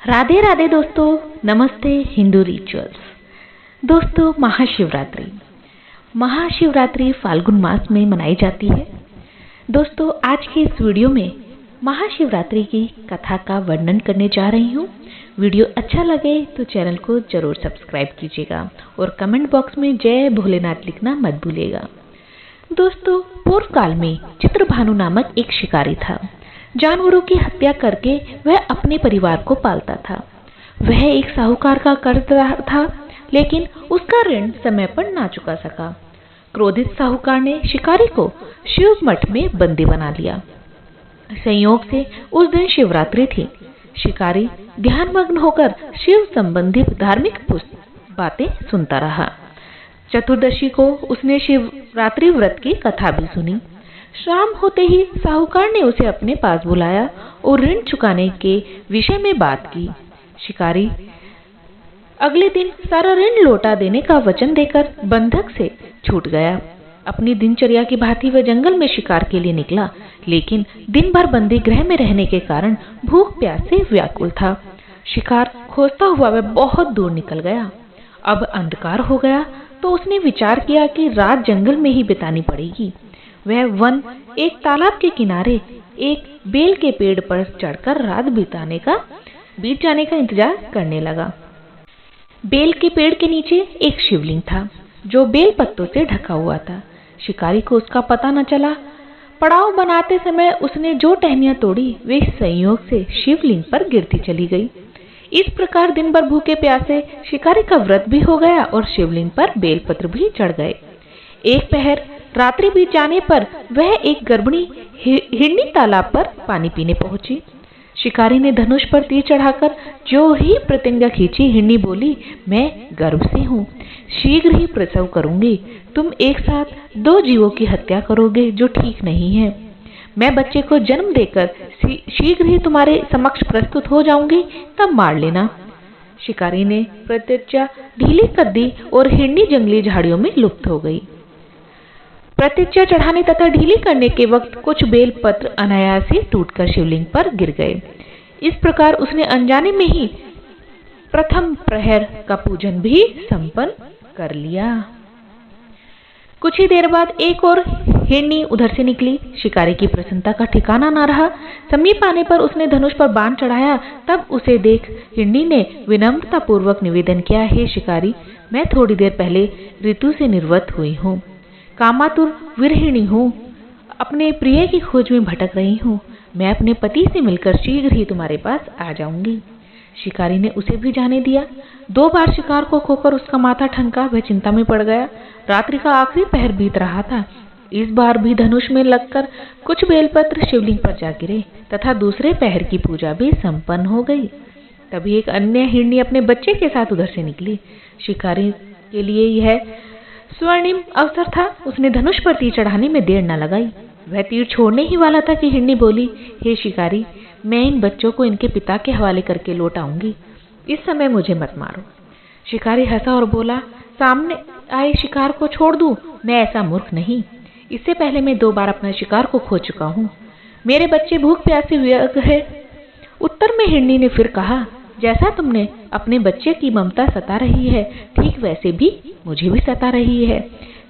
राधे राधे दोस्तों, नमस्ते हिंदू रिचुअल्स। दोस्तों, महाशिवरात्रि फाल्गुन मास में मनाई जाती है। दोस्तों, आज के इस वीडियो में महाशिवरात्रि की कथा का वर्णन करने जा रही हूँ। वीडियो अच्छा लगे तो चैनल को जरूर सब्सक्राइब कीजिएगा और कमेंट बॉक्स में जय भोलेनाथ लिखना मत भूलिएगा। दोस्तों, पूर्व काल में चित्रभानु नामक एक शिकारी था। जानवरों की हत्या करके वह अपने परिवार को पालता था। वह एक साहूकार का कर्जदार था, लेकिन उसका ऋण समय पर ना चुका सका। क्रोधित साहूकार ने शिकारी को शिव मठ में बंदी बना लिया। संयोग से उस दिन शिवरात्रि थी। शिकारी ध्यानमग्न होकर शिव संबंधित धार्मिक बातें सुनता रहा। चतुर्दशी को उसने शिवरात्रि व्रत की कथा भी सुनी। शाम होते ही साहूकार ने उसे अपने पास बुलाया और ऋण चुकाने के विषय में बात की। शिकारी अगले दिन सारा ऋण लौटा देने का वचन देकर बंधक से छूट गया। अपनी दिनचर्या की भांति वह जंगल में शिकार के लिए निकला, लेकिन दिन भर बंदी गृह में रहने के कारण भूख प्यास से व्याकुल था। शिकार खोजता हुआ वह बहुत दूर निकल गया। अब अंधकार हो गया तो उसने विचार किया कि रात जंगल में ही बितानी पड़ेगी। वह वन एक तालाब के किनारे एक बेल के पेड़ पर चढ़कर रात बीत जाने का इंतजार करने लगा। बेल के पेड़ के नीचे एक शिवलिंग था, जो बेल पत्तों से ढका हुआ था। शिकारी को उसका पता न चला। पड़ाव बनाते समय उसने जो टहनियां तोड़ी वे संयोग से शिवलिंग पर गिरती चली गई। इस प्रकार दिन भर भूखे प्यासे शिकारी का व्रत भी हो गया और शिवलिंग पर बेलपत्र भी चढ़ गए। एक पहर रात्रि बीत जाने पर वह एक गर्भिणी हिरनी तालाब पर पानी पीने पहुंची। शिकारी ने धनुष पर तीर चढ़ाकर जो ही प्रतिज्ञा खींची, हिरनी बोली, मैं गर्भ से हूँ, शीघ्र ही प्रसव करूंगी। तुम एक साथ दो जीवों की हत्या करोगे, जो ठीक नहीं है। मैं बच्चे को जन्म देकर शीघ्र ही तुम्हारे समक्ष प्रस्तुत हो जाऊंगी, तब मार लेना। शिकारी ने प्रतिज्ञा ढीली कर दी और हिरनी जंगली झाड़ियों में लुप्त हो गई। प्रतिज्ञा चढ़ाने तथा ढीली करने के वक्त कुछ बेल पत्र अनायास ही टूटकर शिवलिंग पर गिर गए। इस प्रकार उसने अनजाने में ही प्रथम प्रहर का पूजन भी संपन्न कर लिया। कुछ ही देर बाद एक और हिरनी उधर से निकली। शिकारी की प्रसन्नता का ठिकाना न रहा। समीप आने पर उसने धनुष पर बाण चढ़ाया। तब उसे देख हिरनी ने विनम्रता पूर्वक निवेदन किया, हे शिकारी, मैं थोड़ी देर पहले ऋतु से निर्वत हुई हूँ, कामातुर विरहिणी हूँ, अपने प्रिय की खोज में भटक रही हूँ। मैं अपने पति से मिलकर शीघ्र ही तुम्हारे पास आ जाऊंगी। शिकारी ने उसे भी जाने दिया। 2 बार शिकार को खोकर उसका माथा ठनका। वह चिंता में पड़ गया। रात्रि का आखिरी पहर बीत रहा था। इस बार भी धनुष में लगकर कुछ बेलपत्र शिवलिंग पर जा गिरे तथा दूसरे पहर की पूजा भी संपन्न हो गई। तभी एक अन्य हिरनी अपने बच्चे के साथ उधर से निकली। शिकारी के लिए यह स्वर्णिम अवसर था। उसने धनुष पर तीर चढ़ाने में देर न लगाई। वह तीर छोड़ने ही वाला था कि हिरनी बोली, हे शिकारी, मैं इन बच्चों को इनके पिता के हवाले करके लौट आऊंगी। इस समय मुझे मत मारो। शिकारी हंसा और बोला, सामने आए शिकार को छोड़ दूं? मैं ऐसा मूर्ख नहीं। इससे पहले मैं 2 बार अपना शिकार को खो चुका हूँ। मेरे बच्चे भूख प्यास से व्यग्र है। उत्तर में हिरनी ने फिर कहा, जैसा तुमने अपने बच्चे की ममता सता रही है, ठीक वैसे भी मुझे भी सता रही है।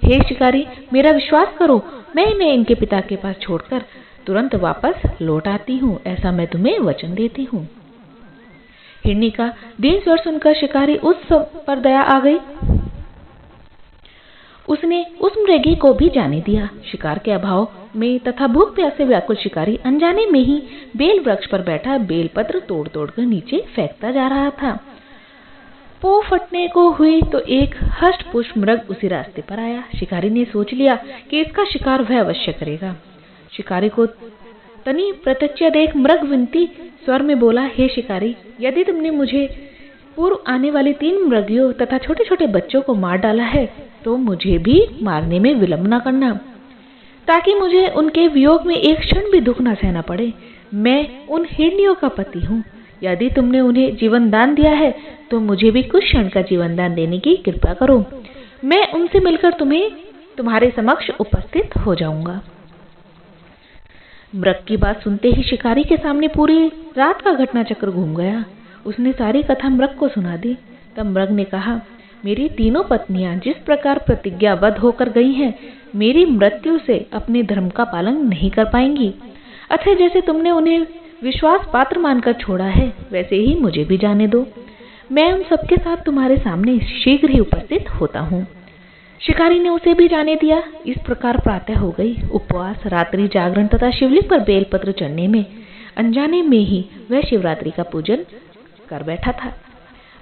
हे शिकारी, मेरा विश्वास करो, मैं इन्हें इनके पिता के पास छोड़कर तुरंत वापस लौट आती हूँ, ऐसा मैं तुम्हें वचन देती हूँ। हिरनी का दीन स्वर सुनकर शिकारी उस पर दया आ गई। उसने उस मृगी को भी जाने दिया। शिकार के अभाव में तथा भूख प्यास से व्याकुल शिकारी अनजाने में ही बेल वृक्ष पर बैठा बेलपत्र तोड़ तोड़कर नीचे फेंकता जा रहा था। पो फटने को हुई तो एक हष्ट पुष्ट मृग उसी रास्ते पर आया। शिकारी ने सोच लिया कि इसका शिकार वह अवश्य करेगा। शिकारी को तनी प्रतिज्ञा देख मृग विनती स्वर में बोला, हे शिकारी, यदि तुमने मुझे पूर्व आने वाली 3 मृगियों तथा छोटे छोटे बच्चों को मार डाला है, तो मुझे भी मारने में विलंब न करना, ताकि मुझे उनके वियोग में एक क्षण भी दुख न सहना पड़े। मैं उन हिरनियों का पति हूँ। यदि तुमने उन्हें जीवन दान दिया है, तो मुझे भी कुछ क्षण का जीवन दान देने की कृपा करो। मैं उनसे मिलकर तुम्हारे समक्ष उपस्थित हो जाऊंगा। मृग की बात सुनते ही शिकारी के सामने पूरी रात का घटना चक्र घूम गया। उसने सारी कथा मृग को सुना दी। तब मृग ने कहा, मेरी तीनों पत्नियां जिस प्रकार प्रतिज्ञाबद्ध होकर गई हैं, मेरी मृत्यु से अपने धर्म का पालन नहीं कर पाएंगी। अतः जैसे तुमने उन्हें विश्वास पात्र मानकर छोड़ा है, वैसे ही मुझे भी जाने दो। मैं उन सबके साथ तुम्हारे सामने शीघ्र ही उपस्थित होता हूँ। शिकारी ने उसे भी जाने दिया। इस प्रकार प्रातः हो गई। उपवास, रात्रि जागरण तथा शिवलिंग पर बेलपत्र चढ़ने में अनजाने में ही वह शिवरात्रि का पूजन कर बैठा था।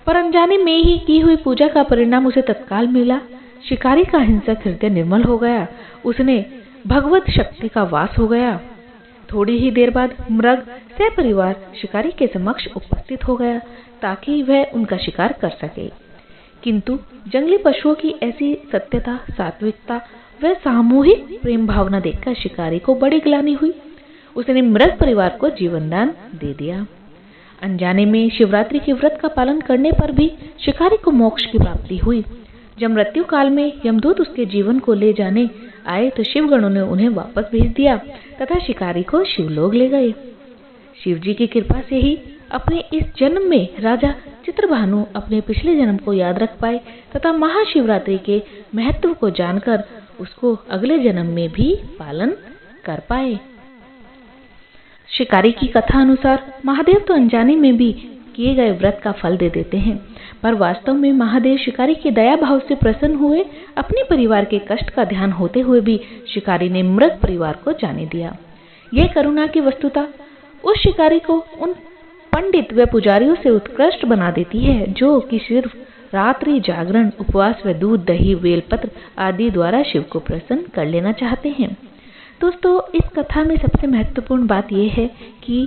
पर अनजाने में ही की हुई पूजा का परिणाम उसे तत्काल मिला। शिकारी का हिंसक हृदय निर्मल हो गया। उसने भगवत शक्ति का वास हो गया। थोड़ी ही देर बाद मृग सपरिवार शिकारी के समक्ष उपस्थित हो गया ताकि वह उनका शिकार कर सके। किंतु जंगली पशुओं की ऐसी सत्यता, सात्विकता व सामूहिक प्रेम भावना देखकर शिकारी को बड़ी ग्लानि हुई। उसने मृग परिवार को जीवनदान दे दिया। अनजाने में शिवरात्रि के व्रत का पालन करने पर भी शिकारी को मोक्ष की प्राप्ति हुई। जब मृत्यु काल में यमदूत उसके जीवन को ले जाने आए तो शिवगणों ने उन्हें वापस भेज दिया तथा शिकारी को शिवलोक ले गए। शिव जी की कृपा से ही अपने इस जन्म में राजा चित्रभानु अपने पिछले जन्म को याद रख पाए तथा महाशिवरात्रि के महत्व को जानकर उसको अगले जन्म में भी पालन कर पाए। शिकारी की कथा अनुसार महादेव तो अनजाने में भी किए गए व्रत का फल दे देते हैं, पर वास्तव में महादेव शिकारी के दया भाव से प्रसन्न हुए। अपने परिवार के कष्ट का ध्यान होते हुए भी शिकारी ने मृग परिवार को जाने दिया। यह करुणा की वस्तुता उस शिकारी को उन पंडित व पुजारियों से उत्कृष्ट बना देती है जो कि सिर्फ रात्रि जागरण, उपवास व दूध, दही, बेलपत्र आदि द्वारा शिव को प्रसन्न कर लेना चाहते हैं। दोस्तों, इस कथा में सबसे महत्वपूर्ण बात यह है कि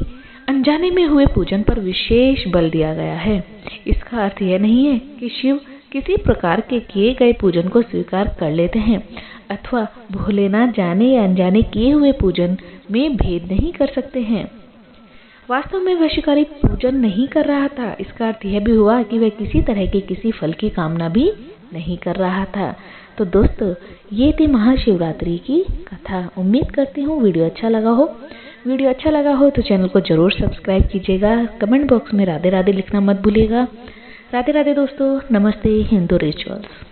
अनजाने में हुए पूजन पर विशेष बल दिया गया है। इसका अर्थ यह नहीं है कि शिव किसी प्रकार के किए गए पूजन को स्वीकार कर लेते हैं अथवा भूले ना जाने या अनजाने किए हुए पूजन में भेद नहीं कर सकते हैं। वास्तव में वह शिकारी पूजन नहीं कर रहा था। इसका अर्थ यह भी हुआ कि वह किसी तरह के किसी फल की कामना भी नहीं कर रहा था। तो दोस्तों, ये थी महाशिवरात्रि की कथा। उम्मीद करती हूँ वीडियो अच्छा लगा हो। वीडियो अच्छा लगा हो तो चैनल को जरूर सब्सक्राइब कीजिएगा। कमेंट बॉक्स में राधे राधे लिखना मत भूलिएगा। राधे राधे दोस्तों, नमस्ते। हिंदू रिचुअल्स।